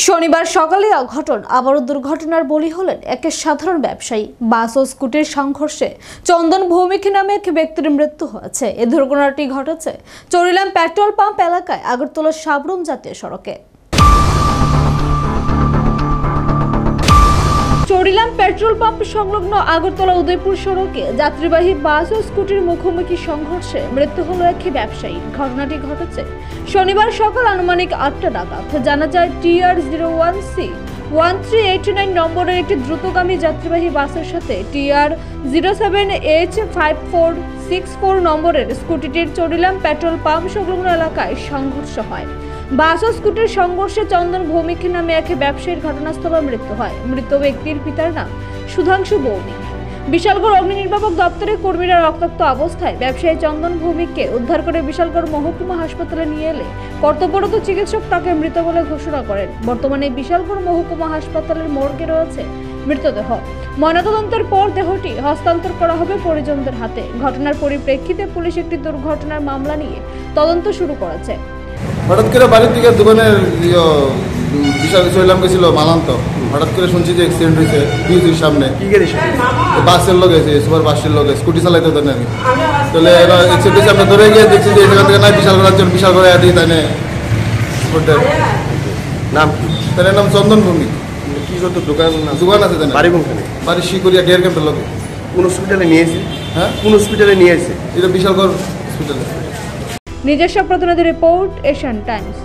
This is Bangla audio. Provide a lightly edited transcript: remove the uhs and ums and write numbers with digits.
শনিবার সকালে অঘটন আবারও দুর্ঘটনার বলি হলেন এক সাধারণ ব্যবসায়ী। বাস ও স্কুটির সংঘর্ষে চন্দন ভৌমিক নামে এক ব্যক্তির মৃত্যু হয়েছে। এই দুর্ঘটনাটি ঘটেছে চরিলাম পেট্রোল পাম্প এলাকায় আগরতলা সাবরুম জাতীয় সড়কে। চরিলাম পেট্রোল পাম্প সংলগ্ন আগরতলা উদয়পুর সড়কে যাত্রীবাহী বাস ও স্কুটির মুখোমুখি সংঘর্ষে মৃত্যু হলো এক ব্যবসায়ী। ঘটনাটি ঘটেছে শনিবার সকাল আনুমানিক 8টা নাগাদ। জানা যায় TR01C 1389 নম্বরের একটি দ্রুতগামী যাত্রীবাহী বাসের সাথে TR07H5464 নম্বরের স্কুটিটির চরিলাম পেট্রোল পাম্প সংলগ্ন এলাকায় সংঘর্ষ হয়। বাস ও স্কুটির সংঘর্ষে চন্দন ভৌমিক নামে এক ব্যবসায়ীর ঘটনাস্থলে মৃত্যু হয়। মৃত ব্যক্তির পিতার নাম সুধাংশু ভৌমিক। বিশালগড় অগ্নি নির্বাপক দপ্তরের কর্মীরা রক্তাক্ত অবস্থায় ব্যবসায়ী চন্দন ভৌমিককে উদ্ধার করে বিশালগড় মহকুমা হাসপাতালে নিয়ে এলে কর্তব্যরত চিকিৎসক তাকে মৃত বলে ঘোষণা করেন। বর্তমানে বিশালগড় মহকুমা হাসপাতালের মর্গে রয়েছে মৃতদেহ। ময়নাতদন্তের পর দেহটি হস্তান্তর করা হবে পরিজনদের হাতে। ঘটনার পরিপ্রেক্ষিতে পুলিশ একটি দুর্ঘটনার মামলা নিয়ে তদন্ত শুরু করেছে। হঠাৎ করে বাড়ির দিকে দোকানের বিশাল চইলাম গেছিল মালান্ত। হঠাৎ করে শুনছি যে অ্যাক্সিডেন্ট হয়েছে বিউজির সামনে। কি গাড়ি? বাসের লোক আছে, সুপার বাসের লোক, স্কুটি চালাইতে দেন আমি। তাহলে এরা অ্যাক্সিডেন্ট হয়েছে, আমরা ধরে গিয়ে দেখছি যে এই জায়গা থেকে নাই বিশাল করার জন্য বিশাল করে আদি তাই নাম তার নাম চন্দন ভৌমিক। কি করতো? দোকান আছে তাই বাড়ি কোনখানে? বাড়ি শিকরিয়া ডেয়ার ক্যাম্পের লোক। কোন হসপিটালে নিয়েছে? হ্যাঁ, কোন হসপিটালে নিয়েছে? এটা বিশালগড় হসপিটালে। নিজস্ব প্রতিনিধি রিপোর্ট, এশিয়ান টাইমস।